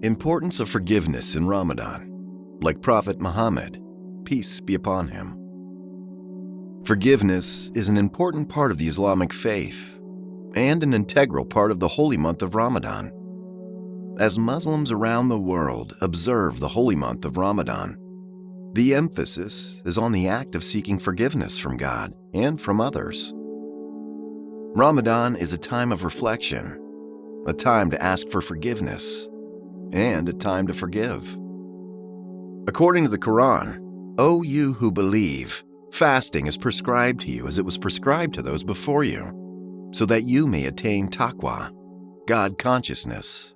Importance of forgiveness in Ramadan, like Prophet Muhammad, peace be upon him. Forgiveness is an important part of the Islamic faith and an integral part of the holy month of Ramadan. As Muslims around the world observe the holy month of Ramadan, the emphasis is on the act of seeking forgiveness from God and from others. Ramadan is a time of reflection, a time to ask for forgiveness, and a time to forgive. According to the Quran, O you who believe, fasting is prescribed to you as it was prescribed to those before you, so that you may attain taqwa, God consciousness.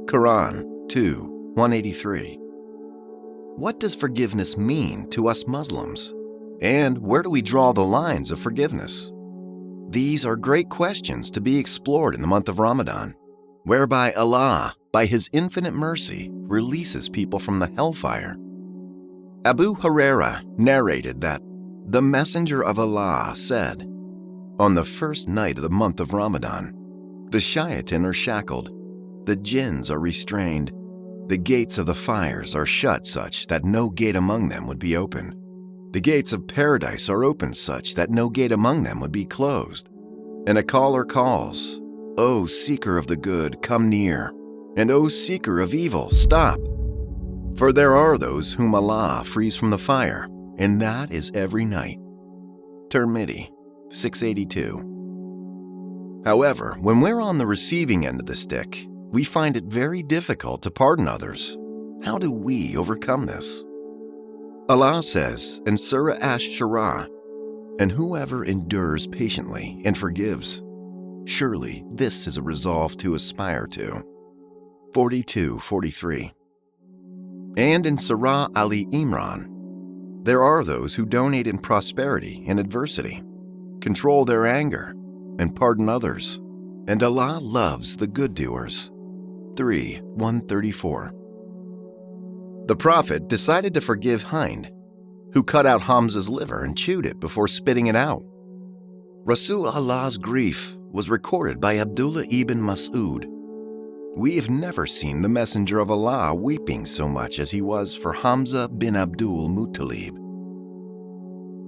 Quran 2:183. What does forgiveness mean to us Muslims? And where do we draw the lines of forgiveness? These are great questions to be explored in the month of Ramadan, whereby Allah, by His infinite mercy, releases people from the hellfire. Abu Hurairah narrated that the Messenger of Allah said, "On the first night of the month of Ramadan, the shayatin are shackled, the jinns are restrained, the gates of the fires are shut such that no gate among them would be opened. The gates of paradise are opened such that no gate among them would be closed. And a caller calls, O seeker of the good, come near, and O seeker of evil, stop. For there are those whom Allah frees from the fire, and that is every night." Tirmidhi 682. However, when we're on the receiving end of the stick, we find it very difficult to pardon others. How do we overcome this? Allah says in Surah Ash-Shura, "And whoever endures patiently and forgives, surely this is a resolve to aspire to." 42:43. And in Surah Ali Imran, there are those who donate in prosperity and adversity, control their anger, and pardon others, and Allah loves the good doers. 3:134. The Prophet decided to forgive Hind, who cut out Hamza's liver and chewed it before spitting it out. Rasul's grief was recorded by Abdullah ibn Mas'ud. We have never seen the Messenger of Allah weeping so much as he was for Hamza bin Abdul Muttalib.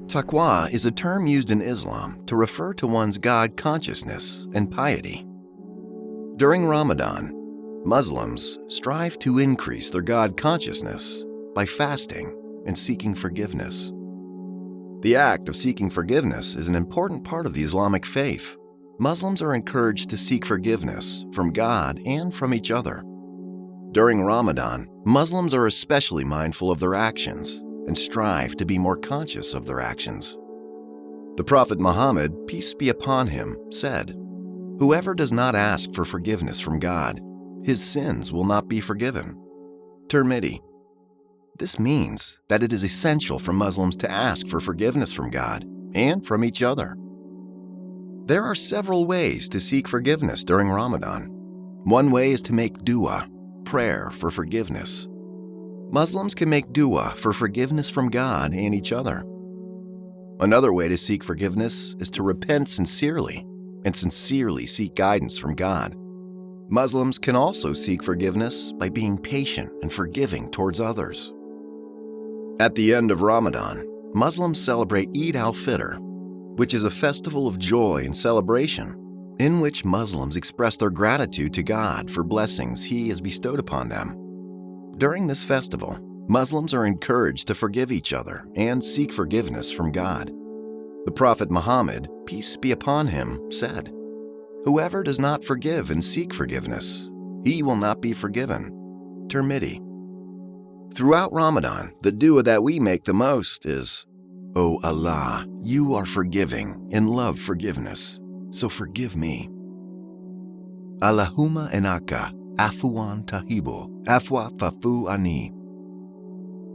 Taqwa is a term used in Islam to refer to one's God consciousness and piety. During Ramadan, Muslims strive to increase their God consciousness by fasting and seeking forgiveness. The act of seeking forgiveness is an important part of the Islamic faith. Muslims are encouraged to seek forgiveness from God and from each other. During Ramadan, Muslims are especially mindful of their actions and strive to be more conscious of their actions. The Prophet Muhammad, peace be upon him, said, "Whoever does not ask for forgiveness from God, his sins will not be forgiven." Tirmidhi. This means that it is essential for Muslims to ask for forgiveness from God and from each other. There are several ways to seek forgiveness during Ramadan. One way is to make dua, prayer for forgiveness. Muslims can make dua for forgiveness from God and each other. Another way to seek forgiveness is to repent sincerely and sincerely seek guidance from God. Muslims can also seek forgiveness by being patient and forgiving towards others. At the end of Ramadan, Muslims celebrate Eid al-Fitr, which is a festival of joy and celebration, in which Muslims express their gratitude to God for blessings He has bestowed upon them. During this festival, Muslims are encouraged to forgive each other and seek forgiveness from God. The Prophet Muhammad, peace be upon him, said, "Whoever does not forgive and seek forgiveness, he will not be forgiven." Tirmidhi. Throughout Ramadan, the dua that we make the most is, "O Allah, you are forgiving and love forgiveness, so forgive me." Allahumma innaka afuwan tahibu afwa fa'fu ani.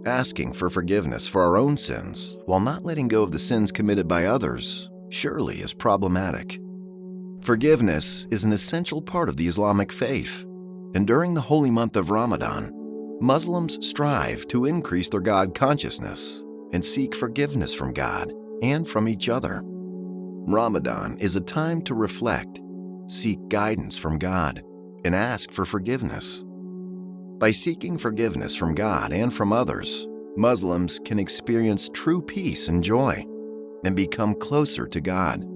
Asking for forgiveness for our own sins while not letting go of the sins committed by others surely is problematic. Forgiveness is an essential part of the Islamic faith, and during the holy month of Ramadan, Muslims strive to increase their God consciousness and seek forgiveness from God and from each other. Ramadan is a time to reflect, seek guidance from God, and ask for forgiveness. By seeking forgiveness from God and from others, Muslims can experience true peace and joy and become closer to God.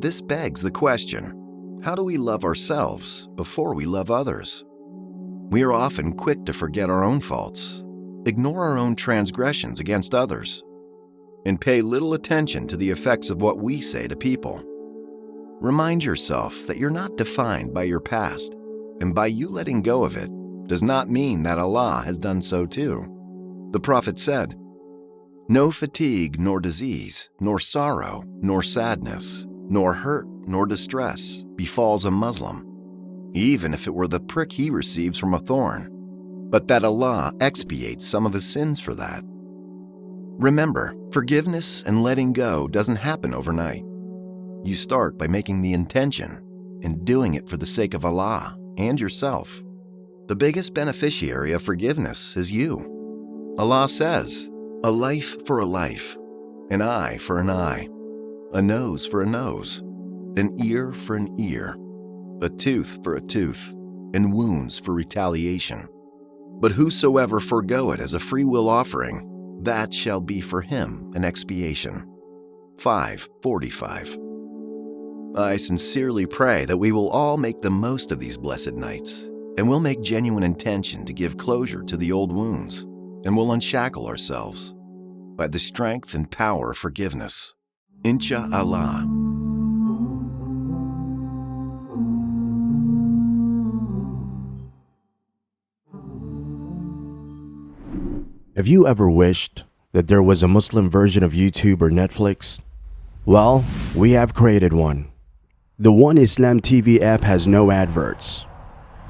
This begs the question, how do we love ourselves before we love others? We are often quick to forget our own faults, ignore our own transgressions against others, and pay little attention to the effects of what we say to people. Remind yourself that you're not defined by your past, and by you letting go of it does not mean that Allah has done so too. The Prophet said, "No fatigue nor disease, nor sorrow, nor sadness, nor hurt, nor distress befalls a Muslim, even if it were the prick he receives from a thorn, but that Allah expiates some of his sins for that." Remember, forgiveness and letting go doesn't happen overnight. You start by making the intention and doing it for the sake of Allah and yourself. The biggest beneficiary of forgiveness is you. Allah says, "A life for a life, an eye for an eye, a nose for a nose, an ear for an ear, a tooth for a tooth, and wounds for retaliation. But whosoever forego it as a free will offering, that shall be for him an expiation." 5:45. I sincerely pray that we will all make the most of these blessed nights, and will make genuine intention to give closure to the old wounds, and will unshackle ourselves by the strength and power of forgiveness. Insha'Allah. Have you ever wished that there was a Muslim version of YouTube or Netflix? Well, we have created one. The One Islam TV app has no adverts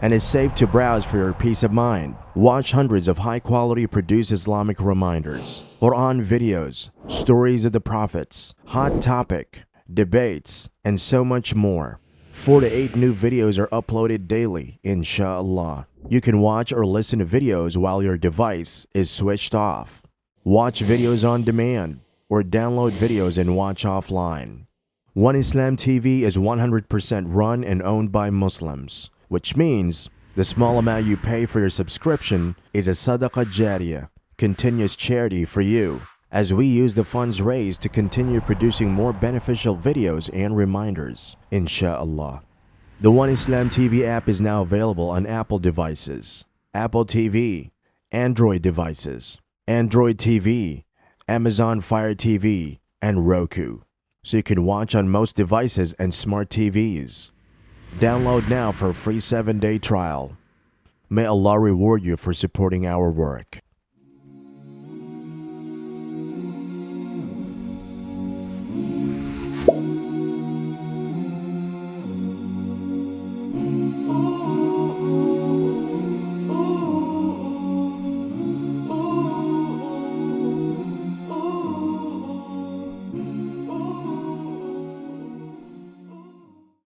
and is safe to browse for your peace of mind. Watch hundreds of high-quality produced Islamic reminders, Quran videos, stories of the prophets, hot topic, debates, and so much more. 4 to 8 new videos are uploaded daily, inshallah. You can watch or listen to videos while your device is switched off. Watch videos on demand or download videos and watch offline. One Islam TV is 100% run and owned by Muslims, which means the small amount you pay for your subscription is a SADAQAH JARIYAH, continuous charity for you, as we use the funds raised to continue producing more beneficial videos and reminders, inshallah. The One Islam TV app is now available on Apple devices, Apple TV, Android devices, Android TV, Amazon Fire TV, and Roku, so you can watch on most devices and smart TVs. Download now for a free 7-day trial. May Allah reward you for supporting our work.